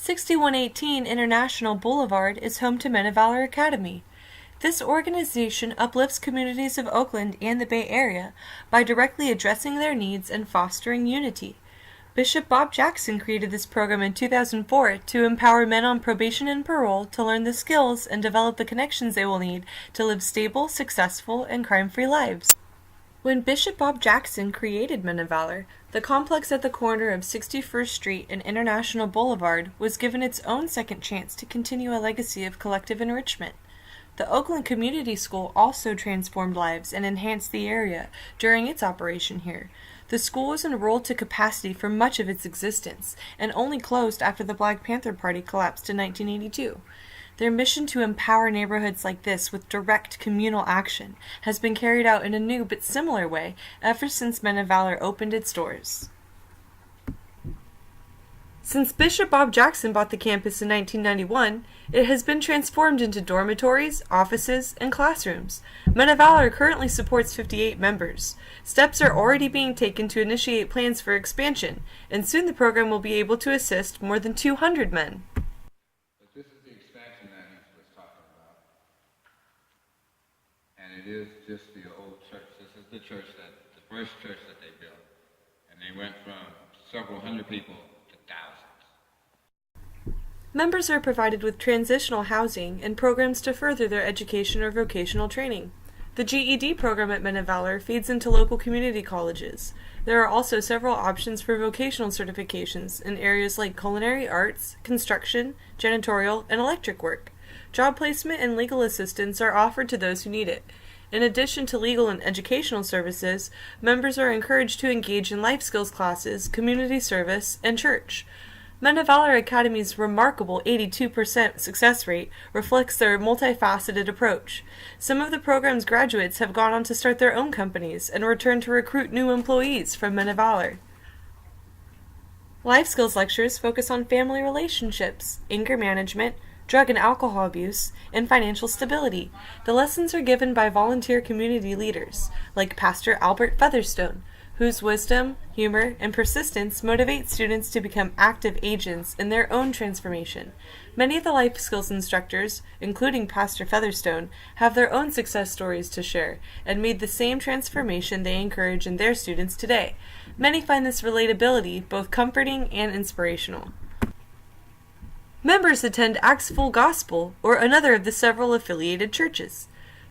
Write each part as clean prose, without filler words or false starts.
6118 International Boulevard is home to Men of Valor Academy. This organization uplifts communities of Oakland and the Bay Area by directly addressing their needs and fostering unity. Bishop Bob Jackson created this program in 2004 to empower men on probation and parole to learn the skills and develop the connections they will need to live stable, successful, and crime-free lives. When Bishop Bob Jackson created Men of Valor, the complex at the corner of 61st Street and International Boulevard was given its own second chance to continue a legacy of collective enrichment. The Oakland Community School also transformed lives and enhanced the area during its operation here. The school was enrolled to capacity for much of its existence and only closed after the Black Panther Party collapsed in 1982. Their mission to empower neighborhoods like this with direct communal action has been carried out in a new but similar way ever since Men of Valor opened its doors. Since Bishop Bob Jackson bought the campus in 1991, it has been transformed into dormitories, offices, and classrooms. Men of Valor currently supports 58 members. Steps are already being taken to initiate plans for expansion, and soon the program will be able to assist more than 200 men. This is the expansion that he was talking about. And it is just the old church. This is the first church that they built. And they went from several hundred people to thousands. Members are provided with transitional housing and programs to further their education or vocational training. The GED program at Men of Valor feeds into local community colleges. There are also several options for vocational certifications in areas like culinary arts, construction, janitorial, and electric work. Job placement and legal assistance are offered to those who need it. In addition to legal and educational services, members are encouraged to engage in life skills classes, community service, and church. Men of Valor Academy's remarkable 82% success rate reflects their multifaceted approach. Some of the program's graduates have gone on to start their own companies and return to recruit new employees from Men of Valor. Life skills lectures focus on family relationships, anger management, drug and alcohol abuse, and financial stability. The lessons are given by volunteer community leaders, like Pastor Albert Featherstone, whose wisdom, humor, and persistence motivate students to become active agents in their own transformation. Many of the life skills instructors, including Pastor Featherstone, have their own success stories to share and made the same transformation they encourage in their students today. Many find this relatability both comforting and inspirational. Members attend Acts Full Gospel or another of the several affiliated churches.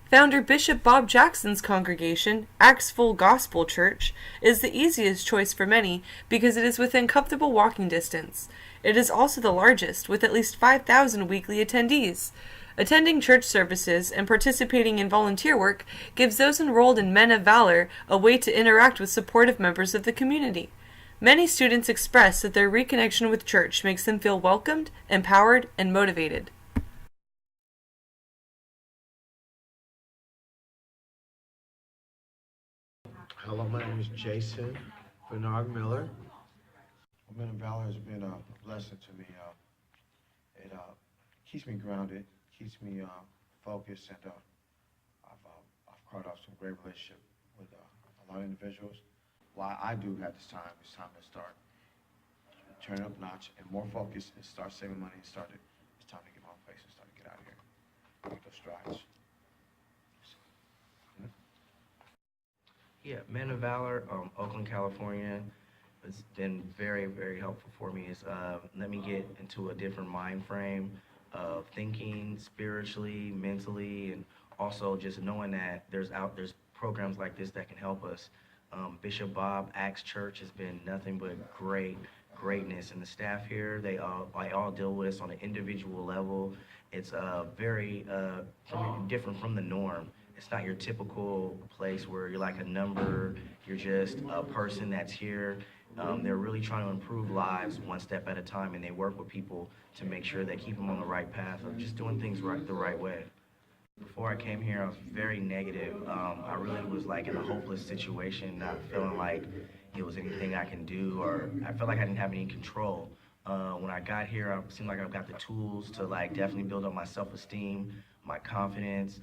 Founder Bishop Bob Jackson's congregation, Acts Full Gospel Church, is the easiest choice for many because it is within comfortable walking distance. It is also the largest, with at least 5,000 weekly attendees. Attending church services and participating in volunteer work gives those enrolled in Men of Valor a way to interact with supportive members of the community. Many students express that their reconnection with church makes them feel welcomed, empowered, and motivated. Hello, my name is Jason Bernard Miller. Men of Valor has been a blessing to me. It keeps me grounded, keeps me focused, and I've carved out some great relationship with a lot of individuals. Why I do have this time, it's time to start turning up a notch and more focused and start saving money and it's time to get my own place and start to get out of here. Make those strides. Yeah, Men of Valor, Oakland, California, has been very, very helpful for me. It's let me get into a different mind frame of thinking spiritually, mentally, and also just knowing that there's programs like this that can help us. Bishop Bob Acts Church has been nothing but greatness, and the staff here, they all deal with us on an individual level. It's very different from the norm. It's not your typical place where you're like a number, you're just a person that's here. They're really trying to improve lives one step at a time, and they work with people to make sure they keep them on the right path of just doing things the right way. Before I came here, I was very negative. I really was like in a hopeless situation, not feeling like it was anything I can do, or I felt like I didn't have any control. When I got here, I seemed like I've got the tools to like definitely build up my self-esteem, my confidence.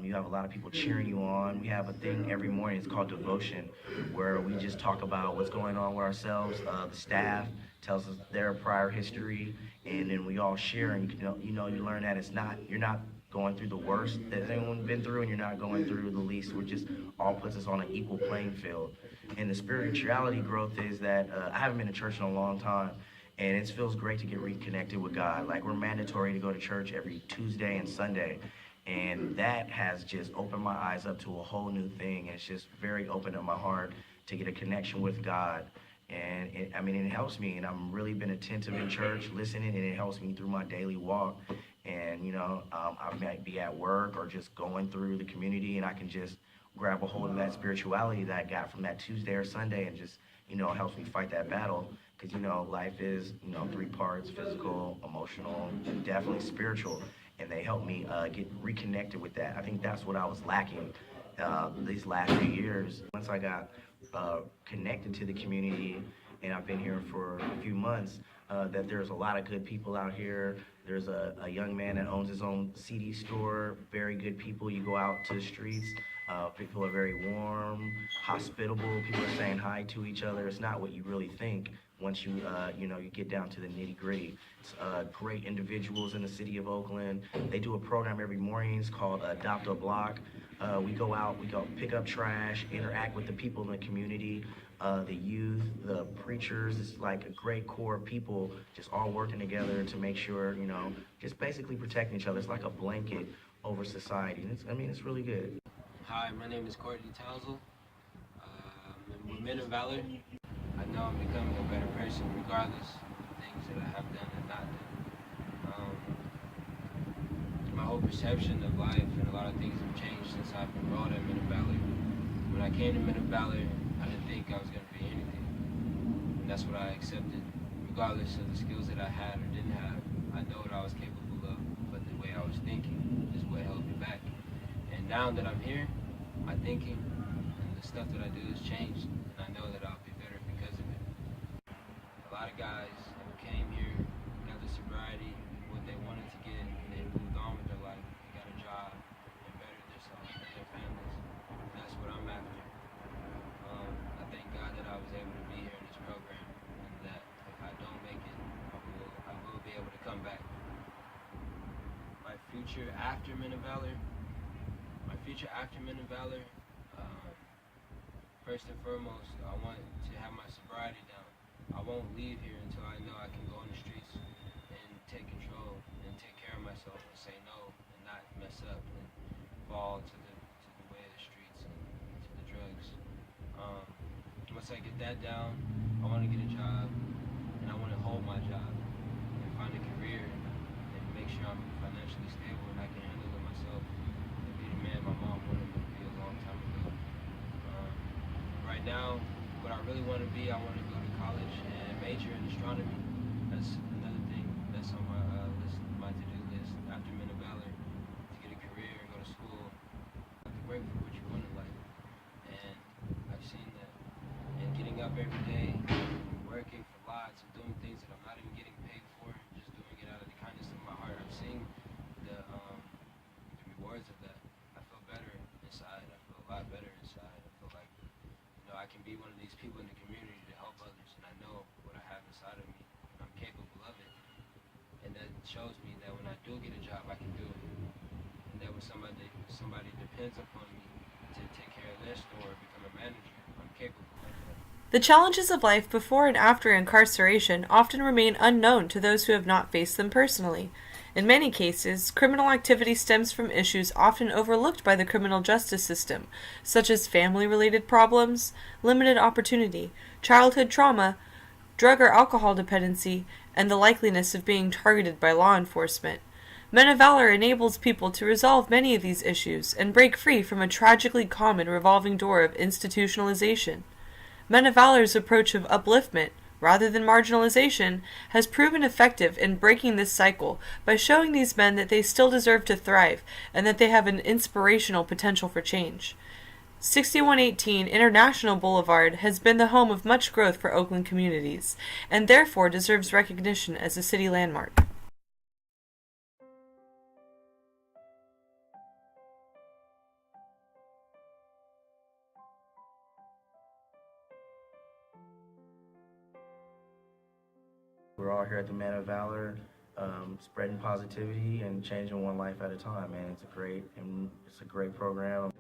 You have a lot of people cheering you on. We have a thing every morning, it's called devotion, where we just talk about what's going on with ourselves. The staff tells us their prior history, and then we all share, and you learn that you're not going through the worst that anyone's been through, and you're not going through the least. We're just all puts us on an equal playing field. And the spirituality growth is that I haven't been to church in a long time, and it feels great to get reconnected with God. Like, we're mandatory to go to church every Tuesday and Sunday, and that has just opened my eyes up to a whole new thing. It's just very opened up my heart to get a connection with God. And it helps me, and I've really been attentive in church, listening, and it helps me through my daily walk. And I might be at work or just going through the community, and I can just grab a hold of that spirituality that I got from that Tuesday or Sunday, and just it helps me fight that battle. Because life is 3 parts: physical, emotional, and definitely spiritual. And they help me get reconnected with that. I think that's what I was lacking these last few years. Once I got connected to the community, and I've been here for a few months, that there's a lot of good people out here. There's a young man that owns his own CD store, very good people. You go out to the streets, people are very warm, hospitable, people are saying hi to each other. It's not what you really think once you get down to the nitty-gritty. It's great individuals in the city of Oakland. They do a program every morning. It's called Adopt a Block. We go out, we go pick up trash, interact with the people in the community, the youth, the preachers. It's like a great core of people just all working together to make sure, just basically protecting each other. It's like a blanket over society. And it's really good. Hi, my name is Courtney Townsell. I'm with Men of Valor. I know I'm becoming a better person regardless of the things that I have done and not done. My whole perception of life and a lot of things have changed since I've enrolled at Men of Valor. When I came to Men of Valor, I didn't think I was going to be anything. And that's what I accepted. Regardless of the skills that I had or didn't have, I know what I was capable of, but the way I was thinking is what held me back. And now that I'm here, my thinking and the stuff that I do has changed, and I know that I'll be better because of it. A lot of guys who came here, got the sobriety, what they wanted to get, and they moved on with their life, they got a job, and bettered themselves and their families. And that's what I'm after. I thank God that I was able to be here in this program, and that if I don't make it, I will be able to come back. My future after Men of Valor, first and foremost, I want to have my sobriety down. I won't leave here until I know I can go on the streets and take control and take care of myself and say no and not mess up and fall to the way of the streets and to the drugs. Once I get that down, I want to get a job, and I want to hold my job and find a career and make sure I'm financially stable and I can handle it myself and be the man my mom wanted me to be a long time ago. Right now, what I really want to be, I want to go to college and major in astronomy. That's another thing that's on my my to-do list after Men of Valor, to get a career and go to school. You have to work for what you want in life, and I've seen that. And getting up every day, working for lots, and doing things that I'm not even getting paid for, just doing it out of the kindness of my heart. I'm seeing the rewards of that. I feel better inside. I feel a lot better inside. I feel like I can be one of these people in the community to help others, and I know what I have inside of me, and I'm capable of it. And that shows me that when I do get a job, I can do it. And that when somebody depends upon me to take care of their store or become a manager, I'm capable of it. The challenges of life before and after incarceration often remain unknown to those who have not faced them personally. In many cases, criminal activity stems from issues often overlooked by the criminal justice system, such as family-related problems, limited opportunity, childhood trauma, drug or alcohol dependency, and the likeliness of being targeted by law enforcement. Men of Valor enables people to resolve many of these issues and break free from a tragically common revolving door of institutionalization. Men of Valor's approach of upliftment, rather than marginalization, has proven effective in breaking this cycle by showing these men that they still deserve to thrive and that they have an inspirational potential for change. 6118 International Boulevard has been the home of much growth for Oakland communities, and therefore deserves recognition as a city landmark. We're all here at the Men of Valor, spreading positivity and changing one life at a time, man. It's a great program.